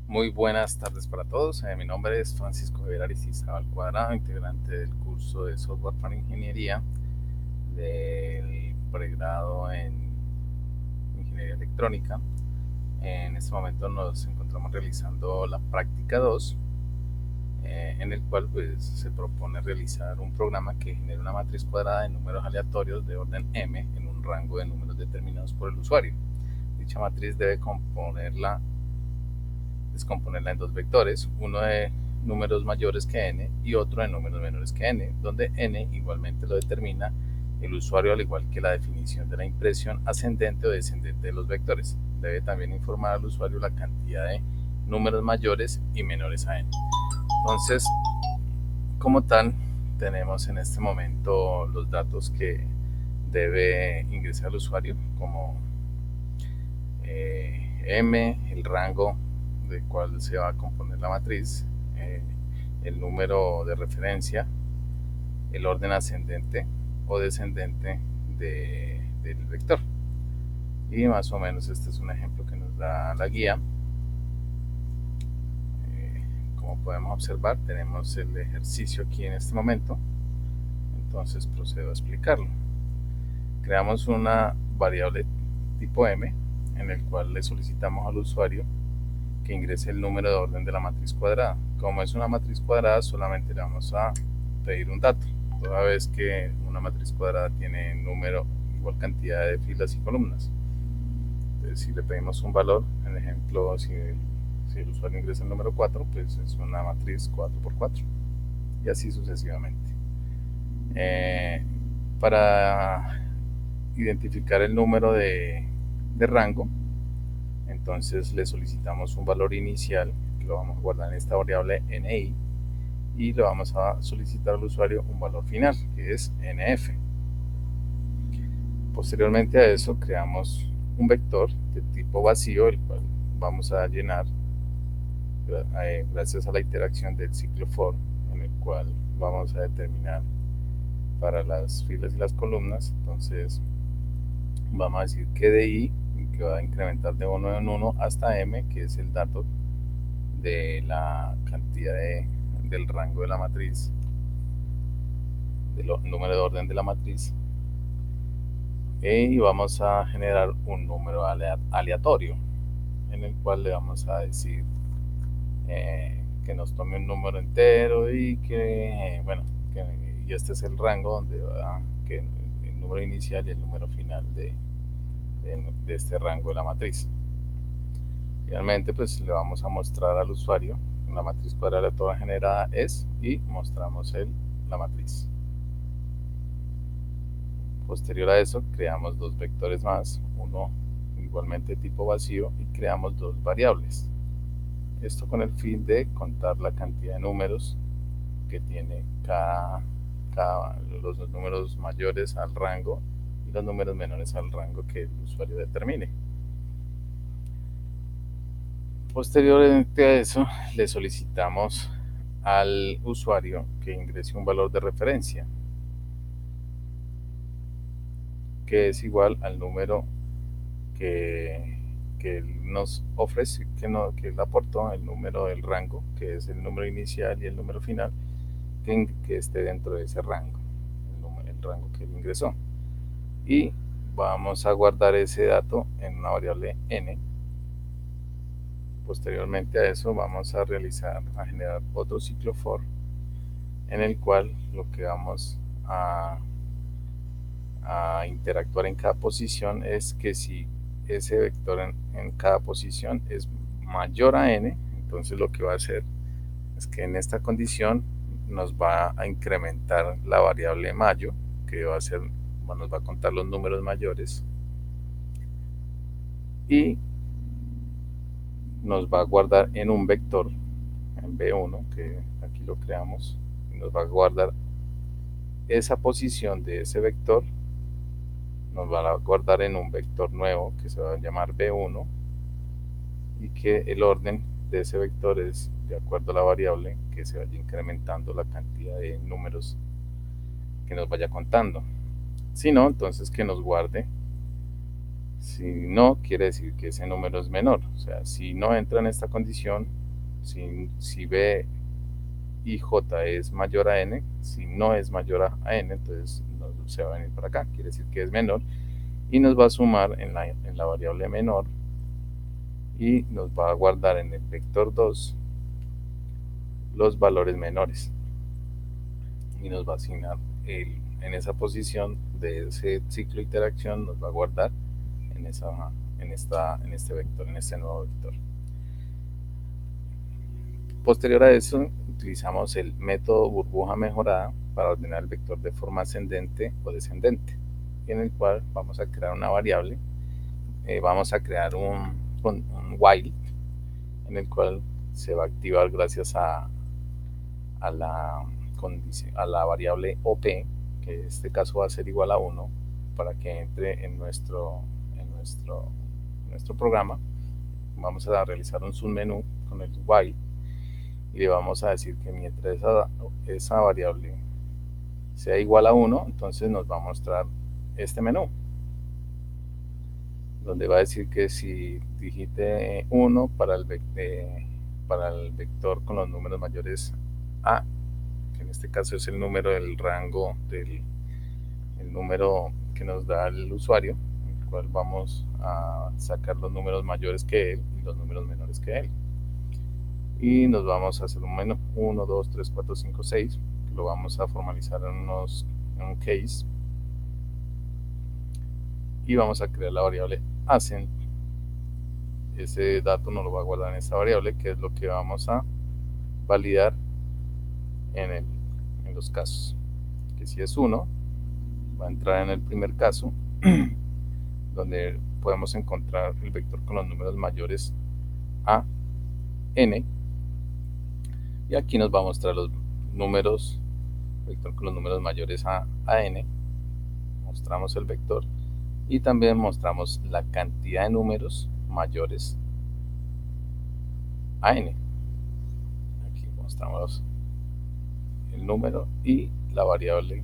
Muy buenas tardes para todos. Mi nombre es Francisco Javier Aristizábal Cuadrado, integrante del curso de software para ingeniería del pregrado en ingeniería electrónica. En este momento nos encontramos realizando la práctica 2, en el cual pues, se propone realizar un programa que genere una matriz cuadrada de números aleatorios de orden m en un rango de números determinados por el usuario. Dicha matriz debe descomponerla en dos vectores, uno de números mayores que n y otro de números menores que n, donde n igualmente lo determina el usuario, al igual que la definición de la impresión ascendente o descendente de los vectores. Debe también informar al usuario la cantidad de números mayores y menores a n. Entonces, como tal, tenemos en este momento los datos que debe ingresar el usuario, como m, el rango del cual se va a componer la matriz, el número de referencia, el orden ascendente o descendente del vector. Y más o menos este es un ejemplo que nos da la guía. Como podemos observar, tenemos el ejercicio aquí en este momento. Entonces procedo a explicarlo. Creamos una variable tipo m, en el cual le solicitamos al usuario que ingrese el número de orden de la matriz cuadrada. Como es una matriz cuadrada, solamente le vamos a pedir un dato, toda vez que una matriz cuadrada tiene número igual cantidad de filas y columnas. Entonces, si le pedimos un valor, en ejemplo, si el usuario ingresa el número 4, pues es una matriz 4×4, y así sucesivamente. Para identificar el número de rango, entonces le solicitamos un valor inicial que lo vamos a guardar en esta variable ni, y le vamos a solicitar al usuario un valor final que es nf. Posteriormente a eso creamos un vector de tipo vacío, el cual vamos a llenar gracias a la interacción del ciclo for, en el cual vamos a determinar para las filas y las columnas. Entonces vamos a decir que de i, que va a incrementar de 1 en 1 hasta m, que es el dato de la cantidad del rango de la matriz, del número de orden de la matriz, y vamos a generar un número aleatorio, en el cual le vamos a decir que nos tome un número entero y que, y este es el rango donde va que el número inicial y el número final de este rango de la matriz. Finalmente, pues le vamos a mostrar al usuario la matriz cuadrada aleatoria generada es, y mostramos la matriz. Posterior a eso, creamos dos vectores más, uno igualmente tipo vacío, y creamos dos variables. Esto con el fin de contar la cantidad de números que tiene los números mayores al rango y los números menores al rango que el usuario determine. Posteriormente a eso, le solicitamos al usuario que ingrese un valor de referencia, que es igual al número que nos ofrece, que él aportó, el número del rango, que es el número inicial y el número final, que esté dentro de ese rango, el rango que él ingresó. Y vamos a guardar ese dato en una variable n. Posteriormente a eso vamos a generar otro ciclo for, en el cual lo que vamos a interactuar en cada posición es que si ese vector en cada posición es mayor a n, entonces lo que va a hacer es que en esta condición nos va a incrementar la variable mayo, que nos va a contar los números mayores, y nos va a guardar en un vector, en B1, que aquí lo creamos, y nos va a guardar esa posición de ese vector, nos va a guardar en un vector nuevo que se va a llamar B1, y que el orden de ese vector es de acuerdo a la variable que se vaya incrementando la cantidad de números que nos vaya contando. Si no, entonces que nos guarde Si no, quiere decir que ese número es menor. O sea, si no entra en esta condición, si B y J es mayor a N, si no es mayor a N, entonces se va a venir para acá. Quiere decir que es menor y nos va a sumar en la variable menor y nos va a guardar en el vector 2 los valores menores y nos va a asignar en esa posición de ese ciclo de interacción, nos va a guardar en este vector, en este nuevo vector. Posterior a eso, utilizamos el método burbuja mejorada para ordenar el vector de forma ascendente o descendente, en el cual vamos a crear una variable, vamos a crear un while, en el cual se va a activar gracias a la variable OP, que en este caso va a ser igual a 1, para que entre en nuestro programa. Vamos a realizar un submenú con el while y le vamos a decir que mientras esa variable sea igual a 1, entonces nos va a mostrar este menú, donde va a decir que si digite 1 para el vector con los números mayores A, que en este caso es el número del rango el número que nos da el usuario, en el cual vamos a sacar los números mayores que él y los números menores que él. Y nos vamos a hacer un menú 1, 2, 3, 4, 5, 6, que lo vamos a formalizar en un case. Y vamos a crear la variable ascend. Ese dato nos lo va a guardar en esta variable, que es lo que vamos a validar en los casos. Que si es 1, va a entrar en el primer caso, donde podemos encontrar el vector con los números mayores a n, y aquí nos va a mostrar los números, vector con los números mayores a n, mostramos el vector y también mostramos la cantidad de números mayores a n. Aquí mostramos el número y la variable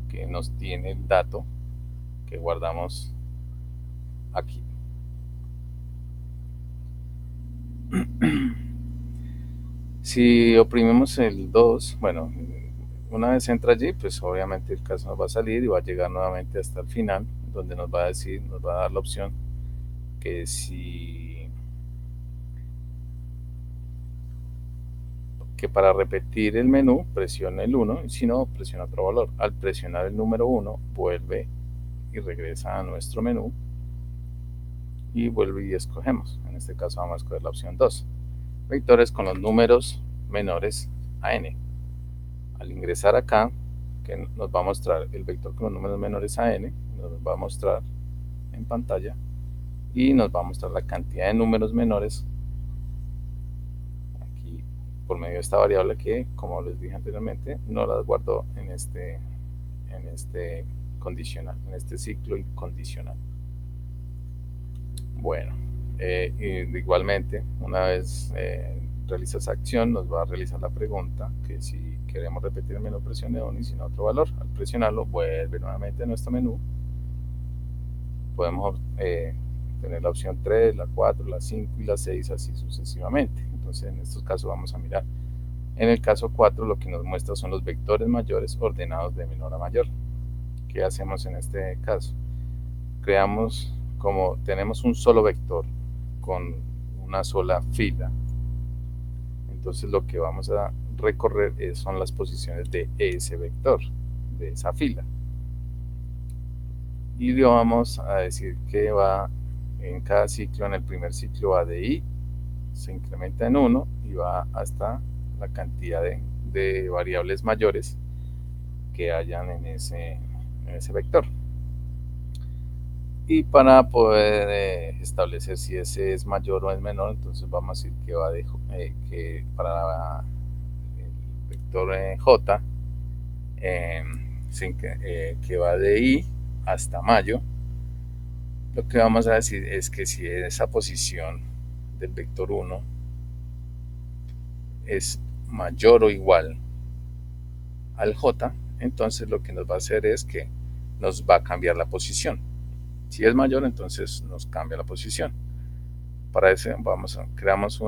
que nos tiene el dato que guardamos aquí. Si oprimimos el 2, bueno, una vez entra allí, pues obviamente el caso nos va a salir y va a llegar nuevamente hasta el final, donde nos va a decir, nos va a dar la opción que para repetir el menú presione el 1 y si no, presiona otro valor. Al presionar el número 1, vuelve y regresa a nuestro menú y vuelve y escogemos. En este caso vamos a escoger la opción 2. Vectores con los números menores a n. Al ingresar acá, que nos va a mostrar el vector con los números menores a n, nos va a mostrar en pantalla y nos va a mostrar la cantidad de números menores aquí por medio de esta variable que, como les dije anteriormente, no las guardo en este condicional, en este ciclo incondicional. Bueno, igualmente, una vez realiza esa acción, nos va a realizar la pregunta que si queremos repetir el menú, presione 1 y si no otro valor. Al presionarlo, vuelve nuevamente a nuestro menú. Podemos tener la opción 3, la 4, la 5 y la 6, así sucesivamente. Entonces, en estos casos vamos a mirar. En el caso 4, lo que nos muestra son los vectores mayores ordenados de menor a mayor. ¿Qué hacemos en este caso? Creamos, como tenemos un solo vector con una sola fila, entonces lo que vamos a recorrer son las posiciones de ese vector, de esa fila. Y le vamos a decir que va en cada ciclo, en el primer ciclo va de i, se incrementa en 1 y va hasta la cantidad de variables mayores que hayan en ese vector. Y para poder establecer si ese es mayor o es menor, entonces vamos a decir que va que para el vector j, que va de i hasta mayo, lo que vamos a decir es que si esa posición del vector 1 es mayor o igual al j, entonces lo que nos va a hacer es que nos va a cambiar la posición. Si es mayor, entonces nos cambia la posición. Para eso creamos una